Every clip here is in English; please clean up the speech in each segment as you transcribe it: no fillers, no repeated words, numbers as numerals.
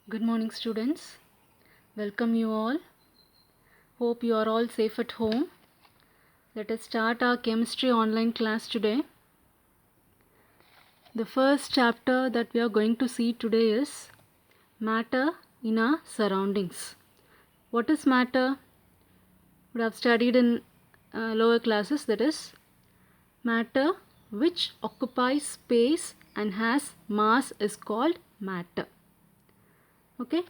Good morning, students. Welcome you all. Hope you are all safe at home. Let us start our chemistry online class today. The first chapter that we are going to see today is matter in our surroundings. What is matter? We have studied in lower classes, that is matter which occupies space and has mass is called matter. Okay?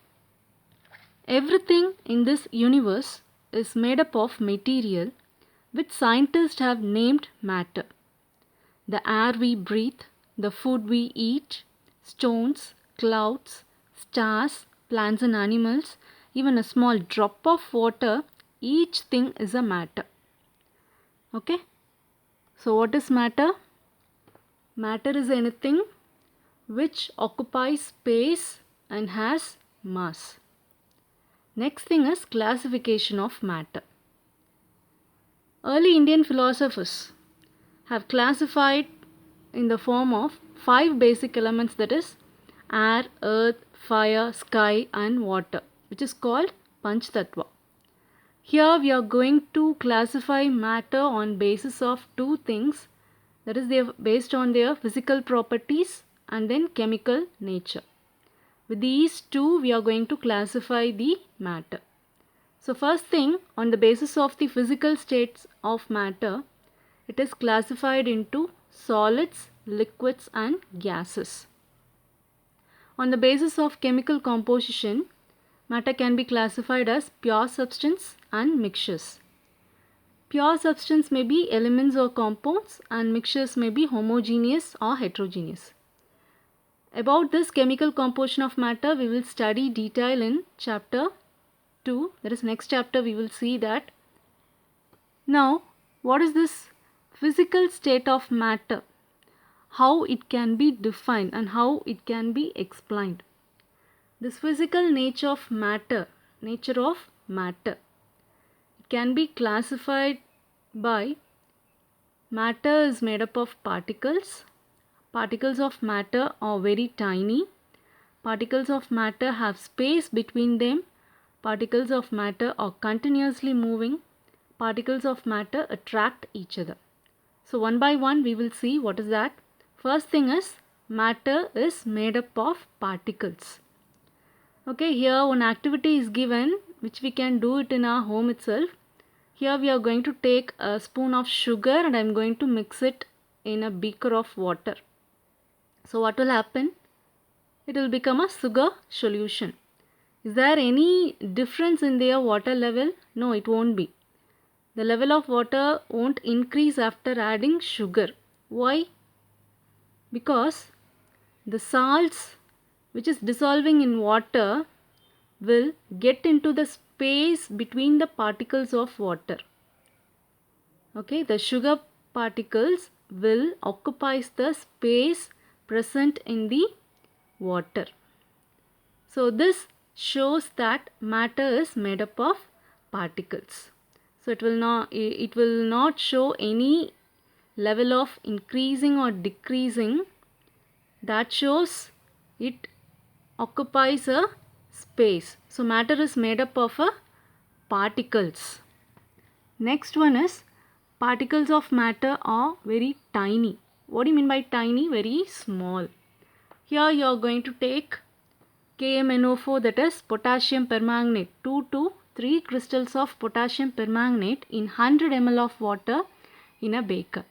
Everything in this universe is made up of material which scientists have named matter. The air we breathe, the food we eat, stones, clouds, stars, plants and animals, even a small drop of water, each thing is a matter. Okay? So what is matter? Matter is anything which occupies space and has mass. Next thing is classification of matter. Early Indian philosophers have classified in the form of 5 basic elements, that is air, earth, fire, sky and water, which is called Panch Tattva. Here we are going to classify matter on basis of 2 things, that is they are based on their physical properties and then chemical nature. With these 2 we are going to classify the matter. So first thing, on the basis of the physical states of matter, it is classified into solids, liquids and gases. On the basis of chemical composition, matter can be classified as pure substance and mixtures. Pure substance may be elements or compounds and mixtures may be homogeneous or heterogeneous. About this chemical composition of matter, we will study detail in chapter 2, that is next chapter we will see that. Now, what is this physical state of matter? How it can be defined and how it can be explained. This physical nature of matter, it can be classified by matter is made up of particles. Particles of matter are very tiny. Particles of matter have space between them. Particles of matter are continuously moving. Particles of matter attract each other. So one by one we will see what is that. First thing is matter is made up of particles. Okay, here one activity is given which we can do it in our home itself. Here we are going to take a spoon of sugar and I am going to mix it in a beaker of water. So what will happen? It will become a sugar solution. Is there any difference in their water level? No, it won't be. The level of water won't increase after adding sugar. Why? Because the salts which is dissolving in water will get into the space between the particles of water. Okay, the sugar particles will occupy the space present in the water. So this shows that matter is made up of particles. So it will not show any level of increasing or decreasing. That shows it occupies a space. So matter is made up of particles. Next one is particles of matter are very tiny. What do you mean by tiny? Very small. Here you are going to take KMNO4, that is potassium permanganate, 2 to 3 crystals of potassium permanganate in 100 ml of water in a beaker.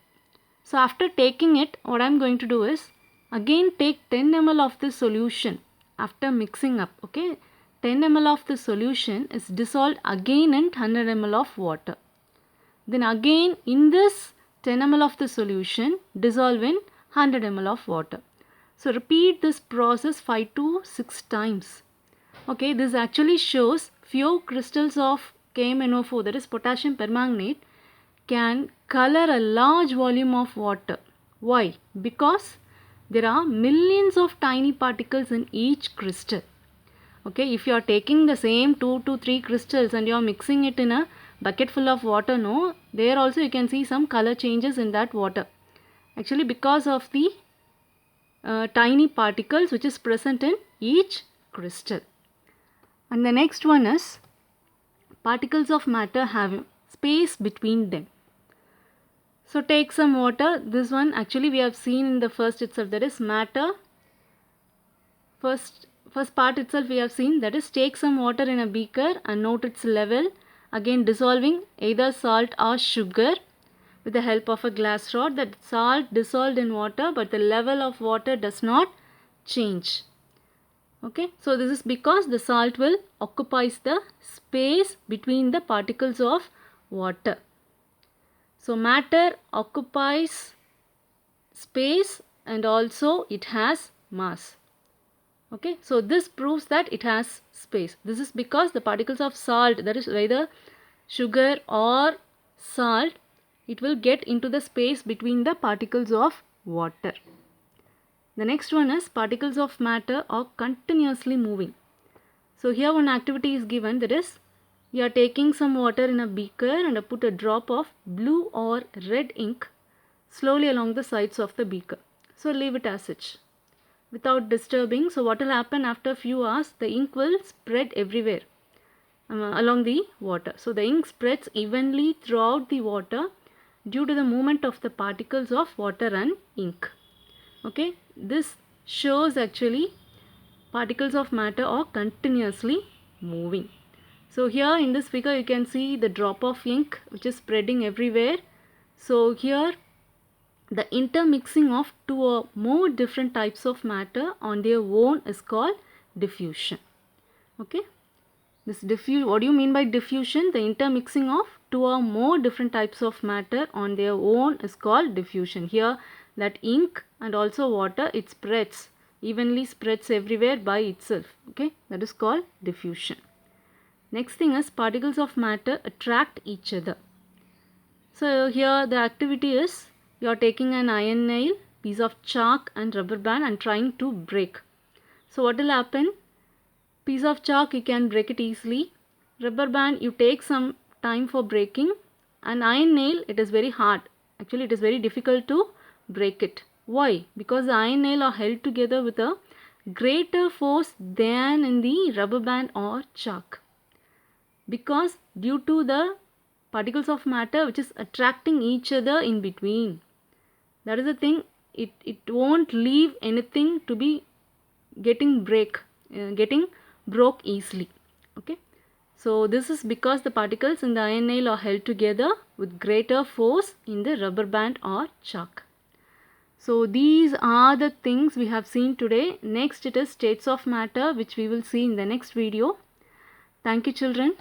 So after taking it, what I am going to do is again take 10 ml of this solution after mixing up. Okay, 10 ml of the solution is dissolved again in 100 ml of water. Then again in this 10 ml of the solution dissolve in 100 ml of water. So repeat this process 5 to 6 times. Okay, this actually shows few crystals of KMNO4, that is potassium permanganate, can color a large volume of water. Why? Because there are millions of tiny particles in each crystal. Okay, if you are taking the same 2 to 3 crystals and you are mixing it in a bucket full of water, no, there also you can see some color changes in that water. Actually, because of the tiny particles which is present in each crystal. And the next one is particles of matter have space between them. So take some water. This one actually we have seen in the first itself, that is matter. First part itself we have seen, that is take some water in a beaker and note its level. Again dissolving either salt or sugar with the help of a glass rod. That salt dissolved in water, but the level of water does not change. Okay, so this is because the salt will occupies the space between the particles of water. So matter occupies space and also it has mass. Okay, so this proves that it has space. This is because the particles of salt, that is either sugar or salt, it will get into the space between the particles of water. The next one is particles of matter are continuously moving. So here one activity is given, that is you are taking some water in a beaker and put a drop of blue or red ink slowly along the sides of the beaker. So leave it as such without disturbing. So what will happen after a few hours, the ink will spread everywhere along the water. So the ink spreads evenly throughout the water due to the movement of the particles of water and ink. Okay, this shows actually particles of matter are continuously moving. So here in this figure you can see the drop of ink which is spreading everywhere. So here the intermixing of two or more different types of matter on their own is called diffusion. Okay, this what do you mean by diffusion? The intermixing of two or more different types of matter on their own is called diffusion. Here that ink and also water, it spreads, evenly spreads everywhere by itself. Okay, that is called diffusion. Next thing is particles of matter attract each other. So here the activity is you are taking an iron nail, piece of chalk and rubber band and trying to break. So what will happen? Piece of chalk you can break it easily. Rubber band you take some time for breaking. And iron nail, it is very hard. Actually it is very difficult to break it. Why? Because the iron nail are held together with a greater force than in the rubber band or chalk. Because due to the particles of matter which is attracting each other in between. That is the thing, it won't leave anything to be getting broke easily. Okay, so this is because the particles in the iron nail are held together with greater force in the rubber band or chalk. So these are the things we have seen today. Next it is states of matter, which we will see in the next video. Thank you children.